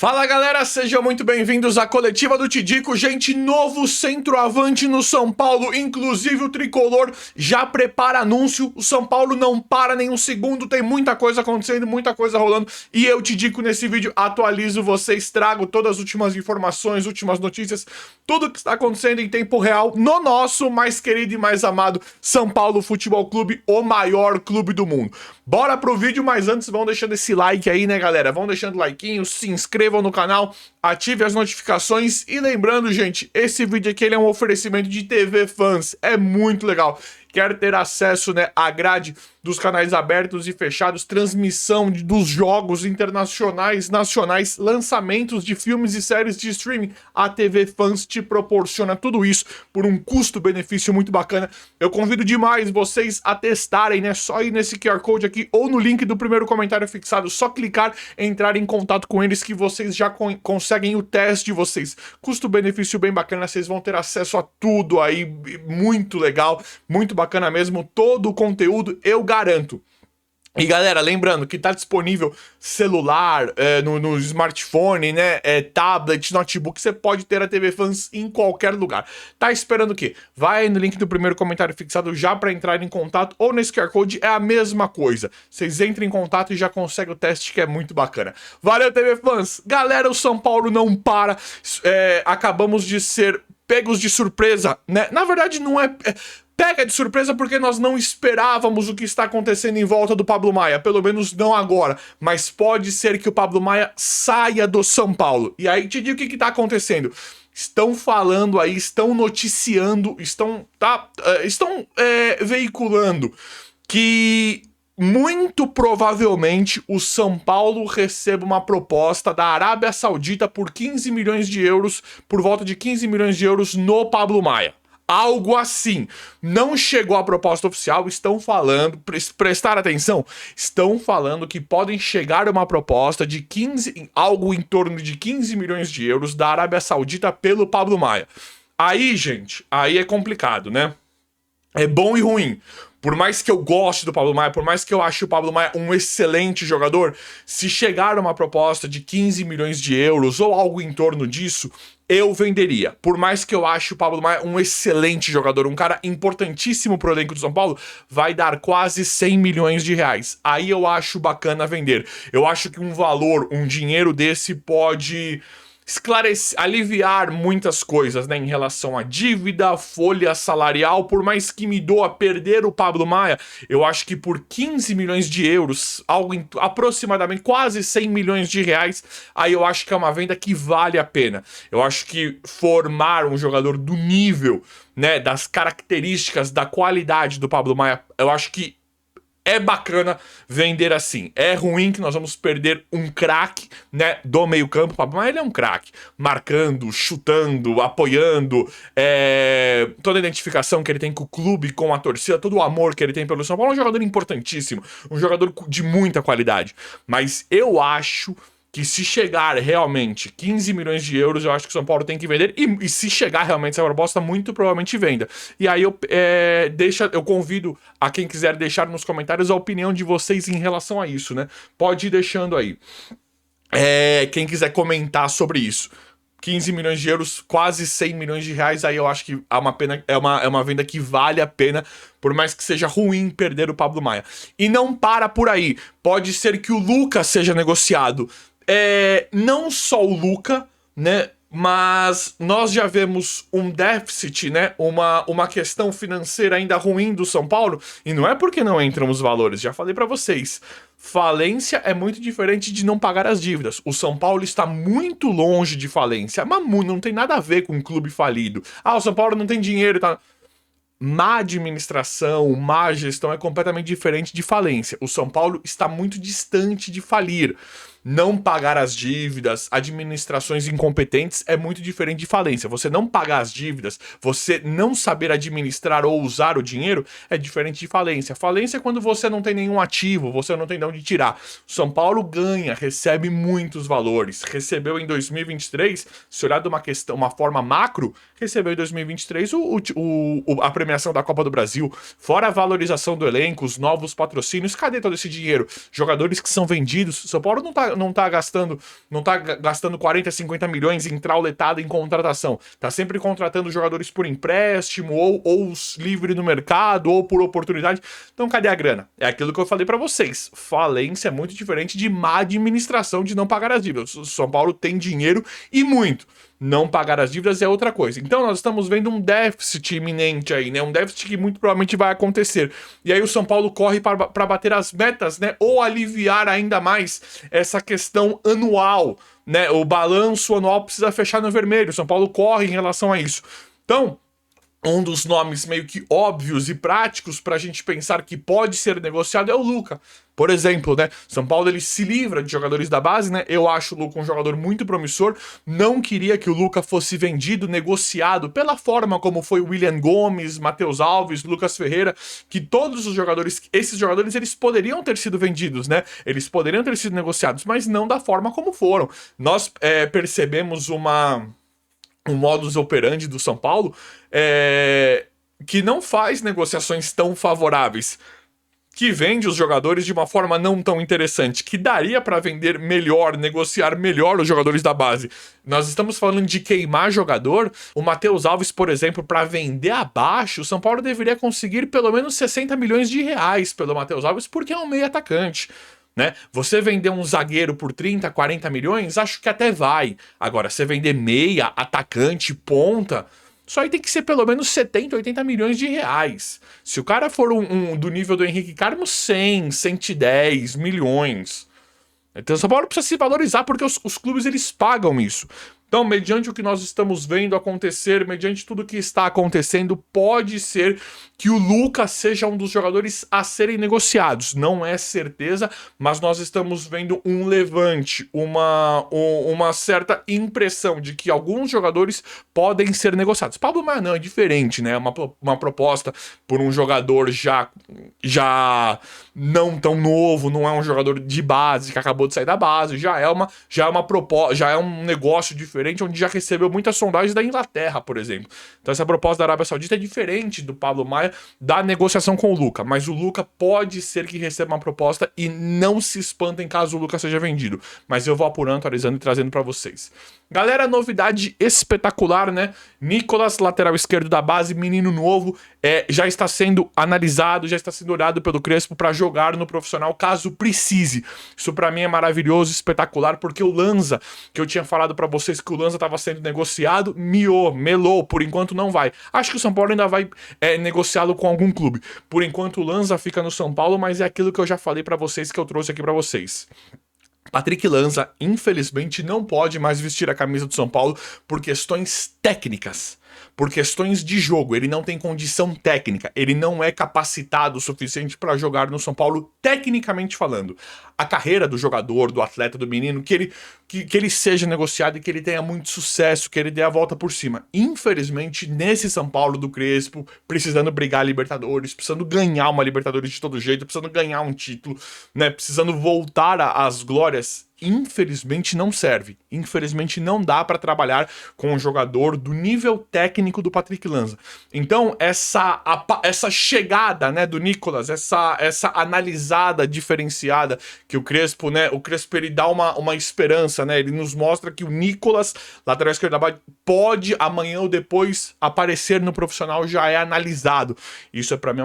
Fala galera, sejam muito bem-vindos à coletiva do Tidico. Gente, novo centroavante no São Paulo, inclusive o Tricolor já prepara anúncio. O São Paulo não para nem um segundo, tem muita coisa acontecendo, muita coisa rolando. E eu, Tidico, nesse vídeo atualizo vocês, trago todas as últimas informações, últimas notícias, tudo que está acontecendo em tempo real no nosso mais querido e mais amado São Paulo Futebol Clube, o maior clube do mundo. Bora pro vídeo, mas antes vão deixando esse like aí, né galera? Vão deixando o likeinho, se inscrevam no canal, ative as notificações e lembrando, gente, esse vídeo aqui ele é um oferecimento de TV Fans, é muito legal. Quer ter acesso, né, à grade dos canais abertos e fechados, transmissão dos jogos internacionais, nacionais, lançamentos de filmes e séries de streaming, a TV Fans te proporciona tudo isso por um custo-benefício muito bacana. Eu convido demais vocês a testarem, né, só ir nesse QR Code aqui ou no link do primeiro comentário fixado, só clicar, entrar em contato com eles que vocês já conseguem o teste de vocês. Custo-benefício bem bacana, vocês vão ter acesso a tudo aí, muito legal, muito bacana mesmo, todo o conteúdo eu garanto. E galera, lembrando que tá disponível celular, no smartphone, né, tablet, notebook, você pode ter a TV Fans em qualquer lugar. Tá esperando o quê? Vai no link do primeiro comentário fixado já para entrar em contato, ou nesse QR Code é a mesma coisa. Vocês entram em contato e já conseguem o teste que é muito bacana. Valeu TV Fans! Galera, o São Paulo não para, acabamos de ser pegos de surpresa, né? Na verdade não é... Pega de surpresa porque nós não esperávamos o que está acontecendo em volta do Pablo Maia, pelo menos não agora, mas pode ser que o Pablo Maia saia do São Paulo. E aí te digo o que está acontecendo. Estão falando aí, estão noticiando, estão veiculando que muito provavelmente o São Paulo receba uma proposta da Arábia Saudita por 15 milhões de euros, por volta de 15 milhões de euros no Pablo Maia. Algo assim. Não chegou a proposta oficial, estão falando, prestar atenção, estão falando que podem chegar a uma proposta de algo em torno de 15 milhões de euros da Arábia Saudita pelo Pablo Maia. Aí, gente, aí é complicado, né? É bom e ruim. Por mais que eu goste do Pablo Maia, por mais que eu ache o Pablo Maia um excelente jogador, se chegar a uma proposta de 15 milhões de euros ou algo em torno disso, eu venderia. Por mais que eu ache o Pablo Maia um excelente jogador, um cara importantíssimo pro elenco do São Paulo, vai dar quase 100 milhões de reais. Aí eu acho bacana vender. Eu acho que um valor, um dinheiro desse pode esclarecer, aliviar muitas coisas, né, em relação à dívida, folha salarial. Por mais que me doa perder o Pablo Maia, eu acho que por 15 milhões de euros, algo aproximadamente quase 100 milhões de reais, aí eu acho que é uma venda que vale a pena. Eu acho que formar um jogador do nível, né, das características, da qualidade do Pablo Maia, eu acho que é bacana vender assim. É ruim que nós vamos perder um craque, né, do meio campo, mas ele é um craque, marcando, chutando, apoiando, toda a identificação que ele tem com o clube, com a torcida, todo o amor que ele tem pelo São Paulo. É um jogador importantíssimo, um jogador de muita qualidade. Mas eu acho que se chegar realmente 15 milhões de euros, eu acho que o São Paulo tem que vender, e se chegar realmente essa proposta, muito provavelmente venda. E aí eu convido a quem quiser deixar nos comentários a opinião de vocês em relação a isso, né? Pode ir deixando aí. Quem quiser comentar sobre isso. 15 milhões de euros, quase 100 milhões de reais, aí eu acho que é uma venda que vale a pena, por mais que seja ruim perder o Pablo Maia. E não para por aí, pode ser que o Lucas seja negociado. Não só o Lucas, né, mas nós já vemos um déficit, né, uma questão financeira ainda ruim do São Paulo, e não é porque não entram os valores, já falei pra vocês. Falência é muito diferente de não pagar as dívidas. O São Paulo está muito longe de falência, mas não tem nada a ver com um clube falido. Ah, o São Paulo não tem dinheiro, tá? Má administração, má gestão é completamente diferente de falência. O São Paulo está muito distante de falir. Não pagar as dívidas, administrações incompetentes é muito diferente de falência. Você não pagar as dívidas, você não saber administrar ou usar o dinheiro é diferente de falência. Falência é quando você não tem nenhum ativo, você não tem de onde tirar. São Paulo ganha, recebe muitos valores. Recebeu em 2023, se olhar de uma forma macro, recebeu em 2023 a premiação da Copa do Brasil, fora a valorização do elenco, os novos patrocínios. Cadê todo esse dinheiro? Jogadores que são vendidos. São Paulo não tá tá gastando 40, 50 milhões em trauletada em contratação. Tá sempre contratando jogadores por empréstimo, ou livre no mercado, ou por oportunidade. Então cadê a grana? É aquilo que eu falei pra vocês. Falência é muito diferente de má administração, de não pagar as dívidas. O São Paulo tem dinheiro e muito. Não pagar as dívidas é outra coisa. Então nós estamos vendo um déficit iminente aí, né? Um déficit que muito provavelmente vai acontecer. E aí o São Paulo corre para bater as metas, né? Ou aliviar ainda mais essa questão anual, né? O balanço anual precisa fechar no vermelho. O São Paulo corre em relação a isso. Então, um dos nomes meio que óbvios e práticos pra gente pensar que pode ser negociado é o Luca. Por exemplo, né? São Paulo ele se livra de jogadores da base, né? Eu acho o Luca um jogador muito promissor. Não queria que o Luca fosse vendido, negociado pela forma como foi o William Gomes, Matheus Alves, Lucas Ferreira, que todos os jogadores, esses jogadores, eles poderiam ter sido vendidos, né? Eles poderiam ter sido negociados, mas não da forma como foram. Nós percebemos um modus operandi do São Paulo que não faz negociações tão favoráveis, que vende os jogadores de uma forma não tão interessante, que daria para vender melhor, negociar melhor os jogadores da base. Nós estamos falando de queimar jogador. O Matheus Alves, por exemplo, para vender abaixo, o São Paulo deveria conseguir pelo menos 60 milhões de reais pelo Matheus Alves, porque é um meio atacante. Né? Você vender um zagueiro por 30, 40 milhões, acho que até vai. Agora, você vender meia, atacante, ponta, isso aí tem que ser pelo menos 70, 80 milhões de reais. Se o cara for do nível do Henrique Carmo, 100, 110 milhões. Então o São Paulo precisa se valorizar porque os clubes eles pagam isso. Então, mediante o que nós estamos vendo acontecer, mediante tudo que está acontecendo, pode ser que o Lucas seja um dos jogadores a serem negociados. Não é certeza, mas nós estamos vendo um levante, uma certa impressão de que alguns jogadores podem ser negociados. Pablo Maia não, é diferente, né? Uma proposta por um jogador já não tão novo, não é um jogador de base que acabou de sair da base, já é um negócio diferente, onde já recebeu muitas sondagens da Inglaterra, por exemplo. Então essa proposta da Arábia Saudita é diferente do Pablo Maia, da negociação com o Luca, mas o Luca pode ser que receba uma proposta e não se espantem caso o Luca seja vendido, mas eu vou apurando, atualizando e trazendo pra vocês. Galera, novidade espetacular, né? Nicolas, lateral esquerdo da base, menino novo, já está sendo analisado, já está sendo olhado pelo Crespo para jogar no profissional caso precise. Isso pra mim é maravilhoso, espetacular, porque o Lanza, que eu tinha falado pra vocês que o Lanza estava sendo negociado, melou, por enquanto não vai. Acho que o São Paulo ainda vai negociá-lo com algum clube. Por enquanto o Lanza fica no São Paulo, mas é aquilo que eu já falei pra vocês, que eu trouxe aqui pra vocês. Patrick Lanza, infelizmente, não pode mais vestir a camisa do São Paulo por questões técnicas, por questões de jogo. Ele não tem condição técnica, ele não é capacitado o suficiente para jogar no São Paulo, tecnicamente falando. A carreira do jogador, do atleta, do menino, que ele seja negociado e que ele tenha muito sucesso, que ele dê a volta por cima. Infelizmente, nesse São Paulo do Crespo, precisando brigar a Libertadores, precisando ganhar uma Libertadores de todo jeito, precisando ganhar um título, né, precisando voltar às glórias, infelizmente não serve. Infelizmente não dá para trabalhar com um jogador do nível técnico do Patrick Lanza. Então, essa chegada, né, do Nicolas, essa analisada diferenciada que o Crespo, né, ele dá uma esperança, né, ele nos mostra que o Nicolas, lateral esquerdo da base, pode amanhã ou depois aparecer no profissional, já é analisado. Isso é para mim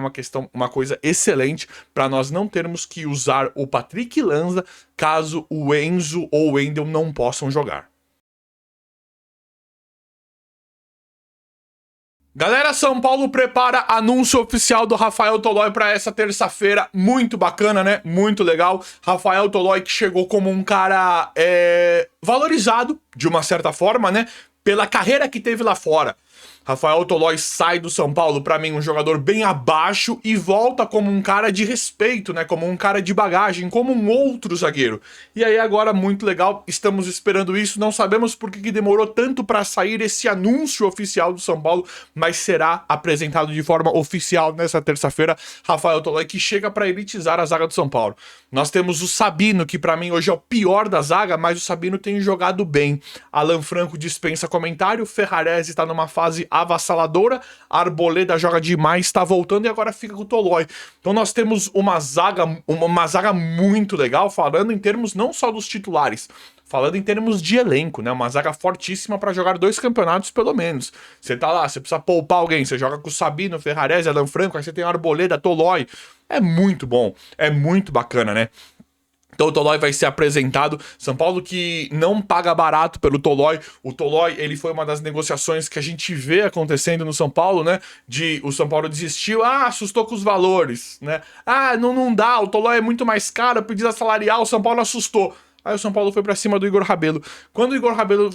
uma coisa excelente para nós não termos que usar o Patrick Lanza caso o Enzo ou o Wendel não possam jogar. Galera, São Paulo prepara anúncio oficial do Rafael Tolói para essa terça-feira. Muito bacana, né? Muito legal. Rafael Tolói que chegou como um cara valorizado, de uma certa forma, né? Pela carreira que teve lá fora. Rafael Tolói sai do São Paulo, pra mim, um jogador bem abaixo e volta como um cara de respeito, né? Como um cara de bagagem, como um outro zagueiro. E aí agora, muito legal, estamos esperando isso. Não sabemos por que demorou tanto pra sair esse anúncio oficial do São Paulo, mas será apresentado de forma oficial nessa terça-feira. Rafael Tolói que chega pra elitizar a zaga do São Paulo. Nós temos o Sabino, que pra mim hoje é o pior da zaga, mas o Sabino tem jogado bem. Alan Franco dispensa comentário, Ferrarese está numa fase avassaladora, Arboleda joga demais, está voltando e agora fica com o Tolói. Então nós temos uma zaga muito legal, falando em termos não só dos titulares, falando em termos de elenco, né? Uma zaga fortíssima para jogar 2 campeonatos, pelo menos. Você tá lá, você precisa poupar alguém, você joga com o Sabino, Ferrarese, Alan Franco, aí você tem Arboleda, Tolói. É muito bom, é muito bacana, né? Então o Tolói vai ser apresentado. São Paulo que não paga barato pelo Tolói. O Tolói, ele foi uma das negociações que a gente vê acontecendo no São Paulo, né? O São Paulo desistiu, assustou com os valores, né? Não dá, o Tolói é muito mais caro, pedida salarial, o São Paulo assustou. Aí o São Paulo foi pra cima do Igor Rabelo. Quando o Igor Rabelo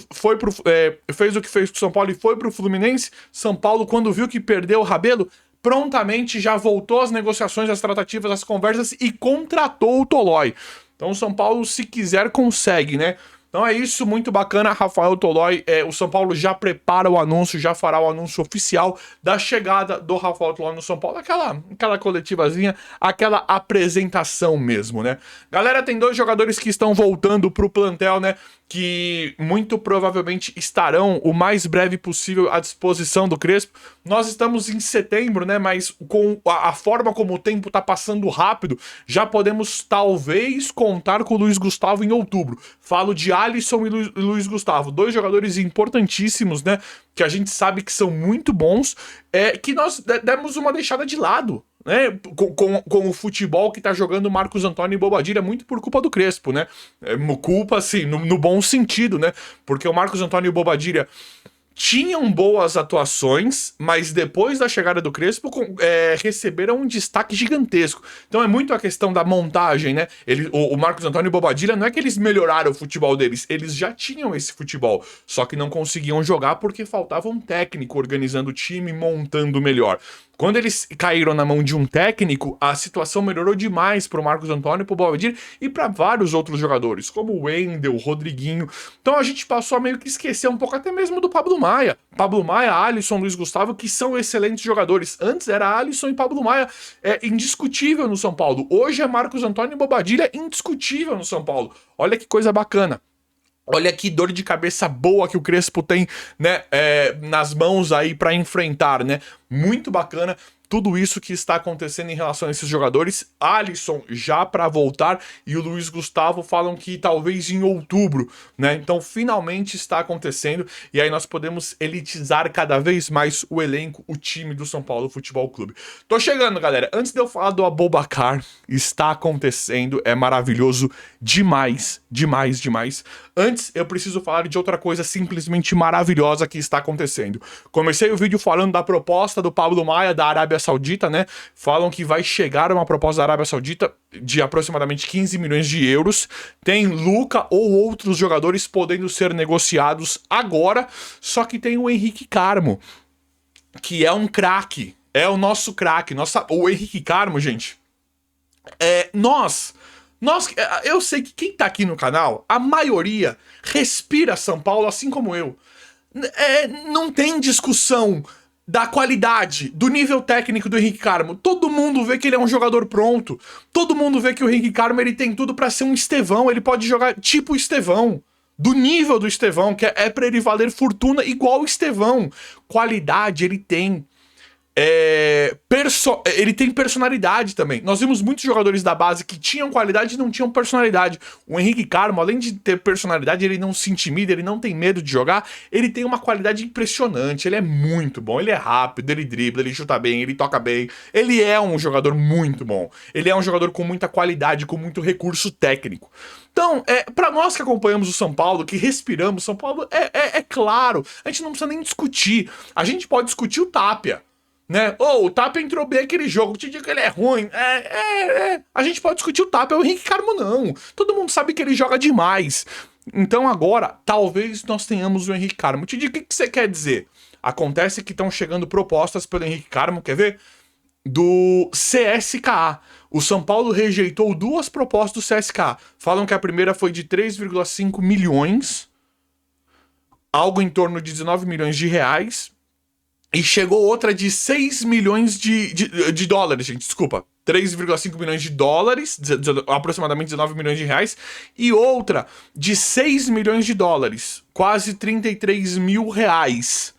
fez o que fez com o São Paulo e foi pro Fluminense, São Paulo, quando viu que perdeu o Rabelo, prontamente já voltou às negociações, às tratativas, às conversas e contratou o Tolói. Então o São Paulo, se quiser, consegue, né? Então é isso, muito bacana, Rafael Tolói. O São Paulo já prepara o anúncio, já fará o anúncio oficial da chegada do Rafael Tolói no São Paulo. Aquela coletivazinha, aquela apresentação mesmo, né? Galera, tem 2 jogadores que estão voltando pro plantel, né? Que muito provavelmente estarão o mais breve possível à disposição do Crespo. Nós estamos em setembro, né? Mas com a forma como o tempo tá passando rápido, já podemos talvez contar com o Luiz Gustavo em outubro. Falo de Alisson e Luiz Gustavo, 2 jogadores importantíssimos, né? Que a gente sabe que são muito bons, que nós demos uma deixada de lado, né, com o futebol que tá jogando Marcos Antônio e Bobadilla, muito por culpa do Crespo, né? Culpa, assim, no bom sentido, né? Porque o Marcos Antônio e o Bobadilla tinham boas atuações, mas depois da chegada do Crespo receberam um destaque gigantesco. Então é muito a questão da montagem, né? O Marcos Antônio e o Bobadilla, não é que eles melhoraram o futebol deles, eles já tinham esse futebol, só que não conseguiam jogar porque faltava um técnico organizando o time, montando melhor. Quando eles caíram na mão de um técnico, a situação melhorou demais pro Marcos Antônio, pro Bobadilla e para vários outros jogadores, como o Wendel, o Rodriguinho. Então a gente passou a meio que esquecer um pouco até mesmo do Pablo Maia. Pablo Maia, Alisson, Luiz Gustavo, que são excelentes jogadores. Antes era Alisson e Pablo Maia, indiscutível no São Paulo. Hoje é Marcos Antônio e Bobadilla, indiscutível no São Paulo. Olha que coisa bacana. Olha que dor de cabeça boa que o Crespo tem, né, nas mãos aí pra enfrentar, né? Muito bacana tudo isso que está acontecendo em relação a esses jogadores. Alisson já para voltar e o Luiz Gustavo falam que talvez em outubro, né? Então finalmente está acontecendo e aí nós podemos elitizar cada vez mais o elenco, o time do São Paulo Futebol Clube. Tô chegando, galera. Antes de eu falar do Aboubakar, está acontecendo, é maravilhoso demais, demais, demais. Antes, eu preciso falar de outra coisa simplesmente maravilhosa que está acontecendo. Comecei o vídeo falando da proposta do Pablo Maia da Arábia Saudita, né? Falam que vai chegar uma proposta da Arábia Saudita de aproximadamente 15 milhões de euros. Tem Luca ou outros jogadores podendo ser negociados agora, só que tem o Henrique Carmo, que é um craque, é o nosso craque. O Henrique Carmo, gente, eu sei que quem tá aqui no canal, a maioria respira São Paulo assim como eu. Não tem discussão da qualidade, do nível técnico do Henrique Carmo. Todo mundo vê que ele é um jogador pronto. Todo mundo vê que o Henrique Carmo ele tem tudo pra ser um Estevão. Ele pode jogar tipo o Estevão. Do nível do Estevão, que é pra ele valer fortuna igual o Estevão. Qualidade ele tem. Ele tem personalidade também. Nós vimos muitos jogadores da base que tinham qualidade e não tinham personalidade. O Henrique Carmo, além de ter personalidade, ele não se intimida, ele não tem medo de jogar. Ele tem uma qualidade impressionante. Ele é muito bom, ele é rápido, ele dribla, ele chuta bem, ele toca bem. Ele é um jogador muito bom. Ele é um jogador com muita qualidade, com muito recurso técnico. Então, pra nós que acompanhamos o São Paulo, que respiramos São Paulo, é claro, a gente não precisa nem discutir. A gente pode discutir o Tapia, né? O Tapia entrou bem aquele jogo, te digo que ele é ruim. A gente pode discutir o Tapia, o Henrique Carmo não. Todo mundo sabe que ele joga demais. Então agora, talvez nós tenhamos o Henrique Carmo. Te digo o que você quer dizer. Acontece que estão chegando propostas pelo Henrique Carmo, quer ver? Do CSKA. O São Paulo rejeitou 2 propostas do CSKA. Falam que a primeira foi de 3,5 milhões, algo em torno de 19 milhões de reais. E chegou outra de 6 milhões de dólares, gente, desculpa. 3,5 milhões de dólares, aproximadamente 19 milhões de reais, e outra de 6 milhões de dólares, quase 33 mil reais.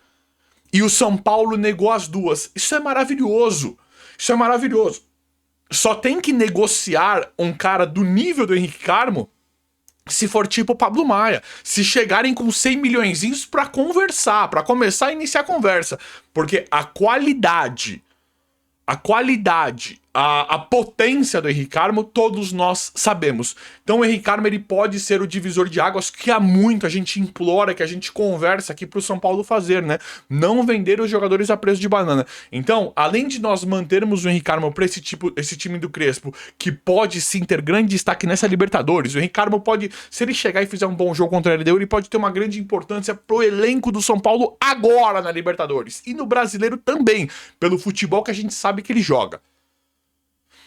E o São Paulo negou as duas. Isso é maravilhoso. Isso é maravilhoso. Só tem que negociar um cara do nível do Henrique Carmo se for tipo o Pablo Maia. Se chegarem com 100 milhõezinhos pra conversar, pra começar a iniciar a conversa. Porque a qualidade, a potência do Henrique Carmo, todos nós sabemos. Então o Henrique Carmo, ele pode ser o divisor de águas que há muito a gente implora, que a gente conversa aqui pro São Paulo fazer, né? Não vender os jogadores a preço de banana. Então, além de nós mantermos o Henrique Carmo pra esse time do Crespo, que pode sim ter grande destaque nessa Libertadores, o Henrique Carmo pode, se ele chegar e fizer um bom jogo contra a LDU, ele pode ter uma grande importância pro elenco do São Paulo agora na Libertadores. E no Brasileiro também, pelo futebol que a gente sabe que ele joga.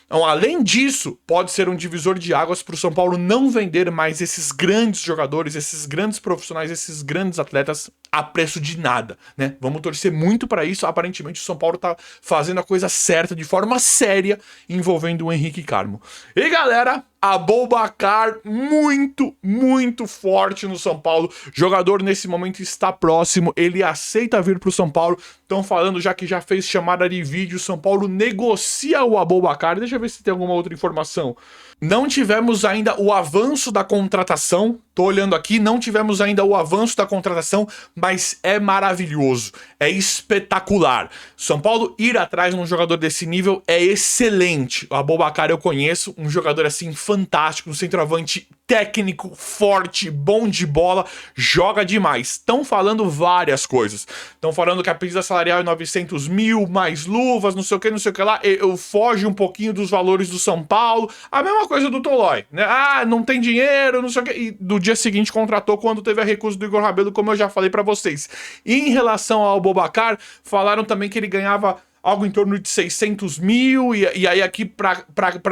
Então, além disso, pode ser um divisor de águas para o São Paulo não vender mais esses grandes jogadores, esses grandes profissionais, esses grandes atletas a preço de nada, né? Vamos torcer muito para isso. Aparentemente, o São Paulo tá fazendo a coisa certa, de forma séria, envolvendo o Henrique Carmo. E galera, Aboubakar muito forte no São Paulo. Jogador nesse momento está próximo, ele aceita vir pro São Paulo. Estão falando já que já fez chamada de vídeo. São Paulo negocia o Aboubakar. Deixa eu ver se tem alguma outra informação. Não tivemos ainda o avanço da contratação. Tô olhando aqui, não tivemos ainda o avanço da contratação, mas é maravilhoso, é espetacular. São Paulo ir atrás de um jogador desse nível é excelente. O Aboubakar eu conheço, um jogador assim fantástico, um centroavante técnico, forte, bom de bola, joga demais. Estão falando várias coisas. Estão falando que a pedida salarial é 900 mil, mais luvas, não sei o que lá. Eu foge um pouquinho dos valores do São Paulo. A mesma coisa do Tolói, né? Ah, não tem dinheiro, não sei o que. E do dia seguinte contratou quando teve a recusa do Igor Rabelo, como eu já falei pra vocês. E em relação ao Aboubakar, falaram também que ele ganhava algo em torno de 600 mil, e aí aqui pra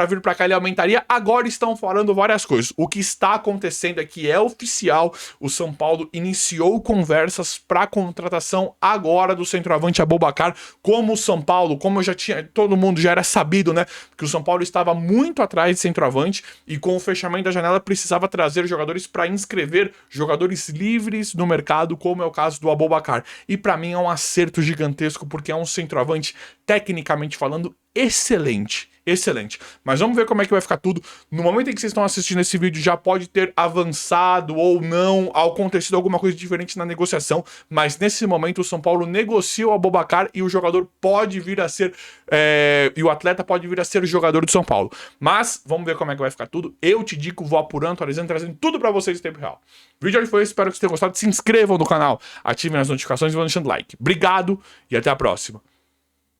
vir pra cá ele aumentaria. Agora estão falando várias coisas. O que está acontecendo é que é oficial, o São Paulo iniciou conversas pra contratação agora do centroavante Aboubakar, como o São Paulo, como eu já tinha, todo mundo já era sabido, né, que o São Paulo estava muito atrás de centroavante, e com o fechamento da janela precisava trazer jogadores pra inscrever jogadores livres no mercado, como é o caso do Aboubakar. E pra mim é um acerto gigantesco, porque é um centroavante tecnicamente falando, excelente. Mas vamos ver como é que vai ficar tudo. No momento em que vocês estão assistindo esse vídeo, já pode ter avançado ou não, acontecido alguma coisa diferente na negociação, mas nesse momento o São Paulo negocia o Aboubakar e o jogador pode vir a ser, e o atleta pode vir a ser o jogador do São Paulo. Mas vamos ver como é que vai ficar tudo. Eu te digo, vou apurando, atualizando, trazendo tudo pra vocês em tempo real. O vídeo de hoje foi esse, espero que vocês tenham gostado. Se inscrevam no canal, ativem as notificações e vão deixando like. Obrigado e até a próxima.